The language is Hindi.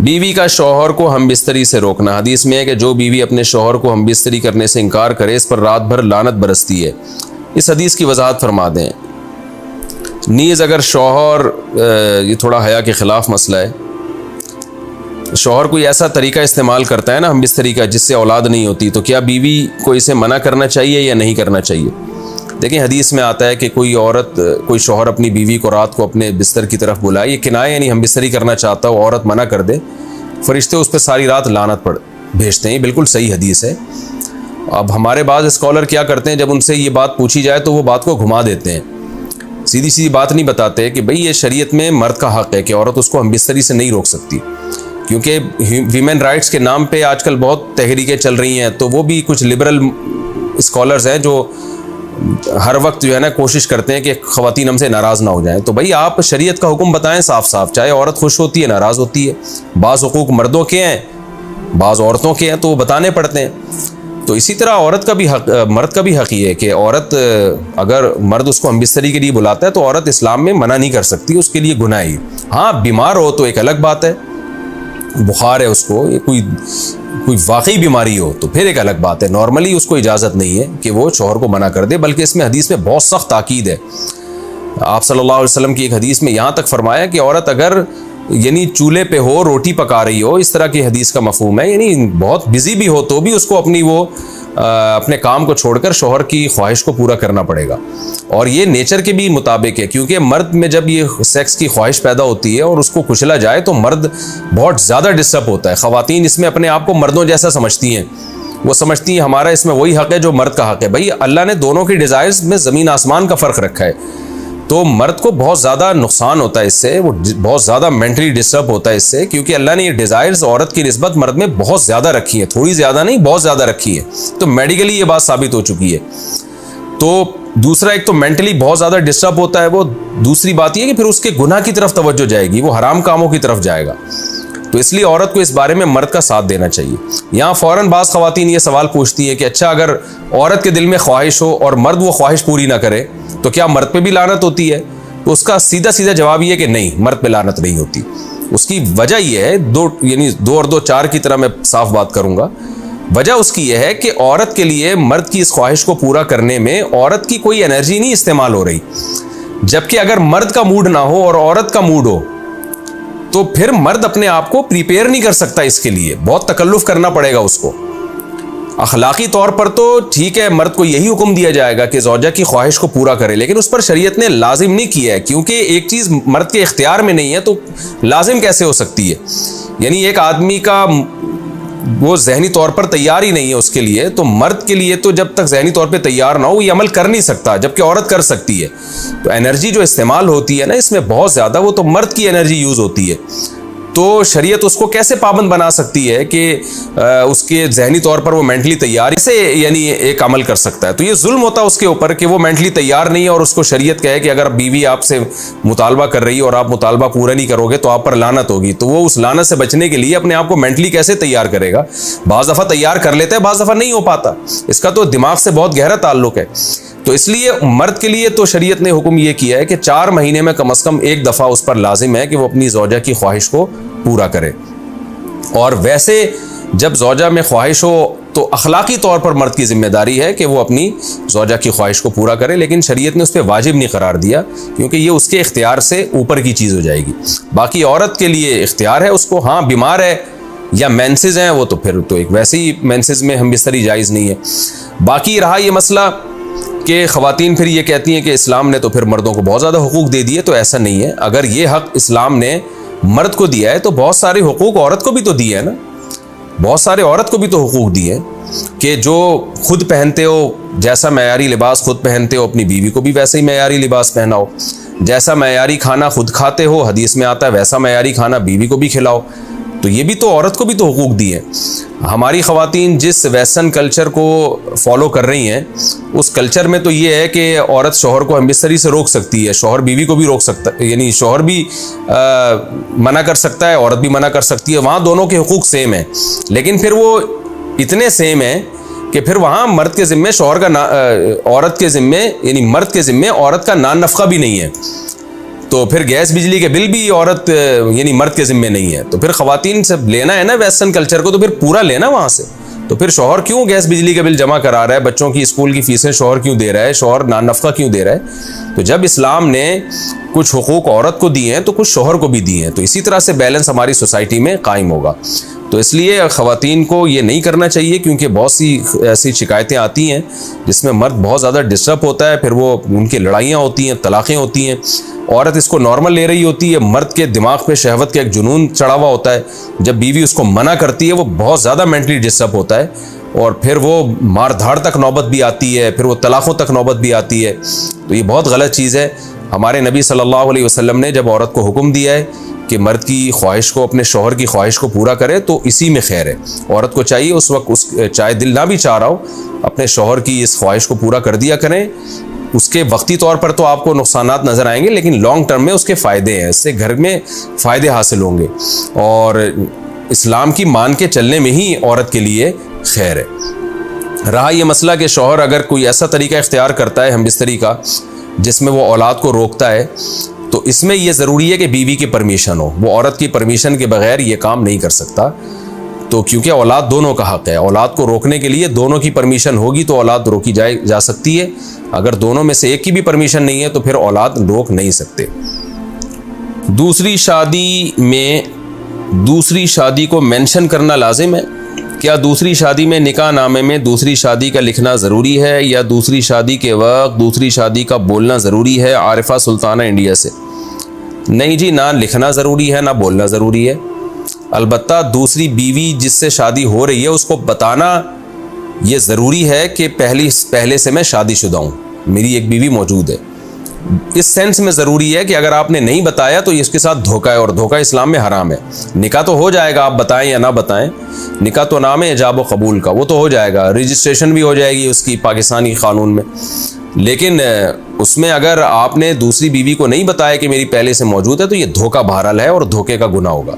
बीवी का शौहर को हम बिस्तरी से रोकना। हदीस में है कि जो बीवी अपने शौहर को हम बिस्तरी करने से इनकार करे इस पर रात भर लानत बरसती है। इस हदीस की वजाहत फरमा दें। नीज़ अगर शौहर, ये थोड़ा हया के ख़िलाफ़ मसला है, शौहर कोई ऐसा तरीका इस्तेमाल करता है ना हम बिस्तरी का जिससे औलाद नहीं होती, तो क्या बीवी को इसे मना करना चाहिए या नहीं करना चाहिए? देखिए हदीस में आता है कि कोई औरत, कोई शौहर अपनी बीवी को रात को अपने बिस्तर की तरफ बुलाए, ये किनाया यानी हम बिस्तरी करना चाहता हो, औरत मना कर दे, फरिश्ते उस पर सारी रात लानत भेजते हैं। बिल्कुल सही हदीस है। अब हमारे बाज़ स्कॉलर क्या करते हैं, जब उनसे ये बात पूछी जाए तो वो बात को घुमा देते हैं, सीधी सीधी बात नहीं बताते कि भाई ये शरीयत में मर्द का हक़ है कि औरत उसको हम बिस्तरी से नहीं रोक सकती, क्योंकि वीमेन राइट्स के नाम पे आजकल बहुत तहरीकें चल रही हैं। तो वो भी कुछ लिबरल स्कॉलर्स हैं जो हर वक्त जो है ना कोशिश करते हैं कि ख़वातीन हमसे नाराज़ ना हो जाएं। तो भाई आप शरीयत का हुक्म बताएं साफ साफ, चाहे औरत खुश होती है नाराज़ होती है, बाज़ हुकूक मर्दों के हैं बाज़ औरतों के हैं, तो वो बताने पड़ते हैं। तो इसी तरह औरत का भी हक, मर्द का भी हक़ ये है कि औरत, अगर मर्द उसको हम बिस्तरी के लिए बुलाता है तो औरत इस्लाम में मना नहीं कर सकती, उसके लिए गुनाह है। हाँ बीमार हो तो एक अलग बात है, बुखार है उसको, ये कोई वाकई बीमारी हो तो फिर एक अलग बात है। नॉर्मली उसको इजाज़त नहीं है कि वो शौहर को मना कर दे, बल्कि इसमें हदीस में बहुत सख्त ताकीद है। आप सल्लल्लाहु अलैहि वसल्लम की एक हदीस में यहाँ तक फरमाया कि औरत अगर यानी चूल्हे पे हो, रोटी पका रही हो, इस तरह की हदीस का मफहूम है, यानी बहुत बिजी भी हो तो भी उसको अपने काम को छोड़कर शौहर की ख्वाहिश को पूरा करना पड़ेगा। और ये नेचर के भी मुताबिक है, क्योंकि मर्द में जब ये सेक्स की ख्वाहिश पैदा होती है और उसको कुचला जाए तो मर्द बहुत ज़्यादा डिस्टर्ब होता है। ख़वातीन इसमें अपने आप को मर्दों जैसा समझती हैं, वो समझती हैं हमारा इसमें वही हक़ है जो मर्द का हक़ है। भाई अल्लाह ने दोनों की डिज़ायर्स में ज़मीन आसमान का फ़र्क रखा है, तो मर्द को बहुत ज़्यादा नुकसान होता है इससे, वो बहुत ज़्यादा मेंटली डिस्टर्ब होता है इससे, क्योंकि अल्लाह ने ये डिज़ायर्स औरत की निस्बत मर्द में बहुत ज़्यादा रखी है, थोड़ी ज़्यादा नहीं बहुत ज़्यादा रखी है। तो मेडिकली ये बात साबित हो चुकी है। तो दूसरा, एक तो मेंटली बहुत ज़्यादा डिस्टर्ब होता है वो, दूसरी बात ये कि फिर उसके गुनाह की तरफ तवज्जो जाएगी, वो हराम कामों की तरफ जाएगा। तो इसलिए औरत को इस बारे में मर्द का साथ देना चाहिए। यहाँ फ़ौरन बाज़ ख़वातीन ये सवाल पूछती हैं कि अच्छा अगर औरत के दिल में ख्वाहिश हो और मर्द वो ख्वाहिश पूरी ना करे तो क्या मर्द पे भी लानत होती है? तो उसका सीधा सीधा जवाब ये कि नहीं, मर्द पे लानत नहीं होती। उसकी वजह यह है, दो और दो चार की तरह मैं साफ बात करूँगा। वजह उसकी यह है कि औरत के लिए मर्द की इस ख्वाहिश को पूरा करने में औरत की कोई एनर्जी नहीं इस्तेमाल हो रही, जबकि अगर मर्द का मूड ना हो और औरत का मूड हो तो फिर मर्द अपने आप को प्रिपेयर नहीं कर सकता, इसके लिए बहुत तकल्लुफ़ करना पड़ेगा उसको। अखलाकी तौर पर तो ठीक है, मर्द को यही हुक्म दिया जाएगा कि ज़ौजा की ख्वाहिश को पूरा करे, लेकिन उस पर शरीयत ने लाजिम नहीं किया है, क्योंकि एक चीज़ मर्द के इख्तियार में नहीं है तो लाजिम कैसे हो सकती है? यानी एक आदमी का वो जहनी तौर पर तैयार ही नहीं है उसके लिए, तो मर्द के लिए तो जब तक जहनी तौर पे तैयार ना हो ये अमल कर नहीं सकता, जबकि औरत कर सकती है। तो एनर्जी जो इस्तेमाल होती है ना इसमें बहुत ज़्यादा, वो तो मर्द की एनर्जी यूज़ होती है। तो शरीयत उसको कैसे पाबंद बना सकती है कि उसके जहनी तौर पर वो मेंटली तैयार से यानी एक अमल कर सकता है? तो ये जुल्म होता है उसके ऊपर कि वो मेंटली तैयार नहीं है और उसको शरीयत कहे कि अगर बीवी आपसे मुतालबा कर रही है और आप मुतालबा पूरा नहीं करोगे तो आप पर लानत होगी। तो वो उस लानत से बचने के लिए अपने आप को मेंटली कैसे तैयार करेगा? बाज़ दफ़ा तैयार कर लेता है, बाज़ दफ़ा नहीं हो पाता। इसका तो दिमाग से बहुत गहरा ताल्लुक है। तो इसलिए मर्द के लिए तो शरीयत ने हुक्म यह किया है कि 4 महीने में कम से कम एक दफ़ा उस पर लाजिम है कि वो अपनी ज़ौजा की ख्वाहिश को पूरा करे। और वैसे जब ज़ौजा में ख्वाहिश हो तो अखलाकी तौर पर मर्द की जिम्मेदारी है कि वो अपनी ज़ौजा की ख्वाहिश को पूरा करे, लेकिन शरीयत ने उस पर वाजिब नहीं करार दिया, क्योंकि ये उसके इख्तियार से ऊपर की चीज़ हो जाएगी। बाकी औरत के लिए इख्तियार है उसको, हाँ बीमार है या मेंसेस हैं वो तो फिर तो एक वैसे ही मेंसेस में हम बिस्तरी जायज़ नहीं है। बाकी रहा ये मसला कि ख़वातीन फिर ये कहती हैं कि इस्लाम ने तो फिर मर्दों को बहुत ज़्यादा हुकूक दे दिए, तो ऐसा नहीं है। अगर ये हक़ इस्लाम ने मर्द को दिया है तो बहुत सारे हुकूक औरत को भी तो दिए है ना, बहुत सारे औरत को भी तो हुकूक दिए कि जो खुद पहनते हो, जैसा मयारी लिबास खुद पहनते हो अपनी बीवी को भी वैसे ही मयारी लिबास पहनाओ, जैसा मयारी खाना खुद खाते हो हदीस में आता है वैसा मयारी खाना बीवी को भी खिलाओ। तो ये भी तो औरत को भी तो हुकूक दिए हैं। हमारी ख़वातीन जिस वेस्टर्न कल्चर को फॉलो कर रही हैं उस कल्चर में तो ये है कि औरत शौहर को हमबिस्तरी से रोक सकती है, शौहर बीवी को भी रोक सकता है, यानी शौहर भी मना कर सकता है, औरत भी मना कर सकती है। वहाँ दोनों के हुकूक सेम है, लेकिन फिर वो इतने सेम है कि फिर वहाँ मर्द के ज़िम्मे शौहर का औरत के ज़िम्मे यानी मर्द के ज़िम्मे औरत का नान नफ़क़ा भी नहीं है। तो फिर गैस बिजली के बिल भी औरत यानी मर्द के जिम्मे नहीं है। तो फिर ख़वातीन से लेना है ना वेस्टर्न कल्चर को, तो फिर पूरा लेना वहाँ से। तो फिर शौहर क्यों गैस बिजली का बिल जमा करा रहा है, बच्चों की स्कूल की फीसें शौहर क्यों दे रहा है, शौहर नानफ़ा क्यों दे रहा है? तो जब इस्लाम ने कुछ हुकूक औरत को दिए हैं तो कुछ शौहर को भी दिए हैं, तो इसी तरह से बैलेंस हमारी सोसाइटी में कायम होगा। तो इसलिए ख़वातीन को ये नहीं करना चाहिए, क्योंकि बहुत सी ऐसी शिकायतें आती हैं जिसमें मर्द बहुत ज़्यादा डिस्टर्ब होता है, फिर वो उनकी लड़ाइयाँ होती हैं, तलाक़ें होती हैं। औरत इसको नॉर्मल ले रही होती है, मर्द के दिमाग पे शहवत का एक जुनून चढ़ा हुआ होता है। जब बीवी उसको मना करती है वो बहुत ज़्यादा मेंटली डिस्टर्ब होता है, और फिर वो मार धाड़ तक नौबत भी आती है, फिर वो तलाक़ों तक नौबत भी आती है। तो ये बहुत गलत चीज़ है। हमारे नबी सल्लल्लाहु अलैहि वसल्लम ने जब औरत को हुक्म दिया है कि मर्द की ख्वाहिश को, अपने शौहर की ख्वाहिश को पूरा करे, तो इसी में खैर है। औरत को चाहिए उस वक्त चाहे दिल ना भी चाह रहा हो, अपने शौहर की इस ख्वाहिश को पूरा कर दिया करें। उसके वक्ती तौर पर तो आपको नुकसानात नज़र आएंगे, लेकिन लॉन्ग टर्म में उसके फ़ायदे हैं, इससे घर में फ़ायदे हासिल होंगे, और इस्लाम की मान के चलने में ही औरत के लिए खैर है। रहा ये मसला कि शौहर अगर कोई ऐसा तरीका इख्तियार करता है हमबिस्तरी का जिसमें वो औलाद को रोकता है, तो इसमें यह ज़रूरी है कि बीवी की परमिशन हो। वो औरत की परमिशन के बगैर ये काम नहीं कर सकता। तो क्योंकि औलाद दोनों का हक़ है, औलाद को रोकने के लिए दोनों की परमिशन होगी तो औलाद रोकी जा सकती है। अगर दोनों में से एक की भी परमिशन नहीं है तो फिर औलाद रोक नहीं सकते। दूसरी शादी को मेंशन करना लाजिम है। क्या दूसरी शादी में निकाह नामे में दूसरी शादी का लिखना ज़रूरी है, या दूसरी शादी के वक्त दूसरी शादी का बोलना ज़रूरी है? आरिफा सुल्ताना इंडिया से। नहीं जी, ना लिखना ज़रूरी है ना बोलना ज़रूरी है। अलबत्ता दूसरी बीवी जिससे शादी हो रही है उसको बताना ये ज़रूरी है कि पहले से मैं शादीशुदा हूँ, मेरी एक बीवी मौजूद है। इस सेंस में ज़रूरी है कि अगर आपने नहीं बताया तो इसके साथ धोखा है, और धोखा इस्लाम में हराम है। निकाह तो हो जाएगा, आप बताएं या ना बताएं, निकाह तो नाम है इजाब व कबूल का, वो तो हो जाएगा, रजिस्ट्रेशन भी हो जाएगी उसकी पाकिस्तानी क़ानून में। लेकिन उसमें अगर आपने दूसरी बीवी को नहीं बताया कि मेरी पहले से मौजूद है, तो ये धोखा बहरहाल है और धोखे का गुनाह होगा।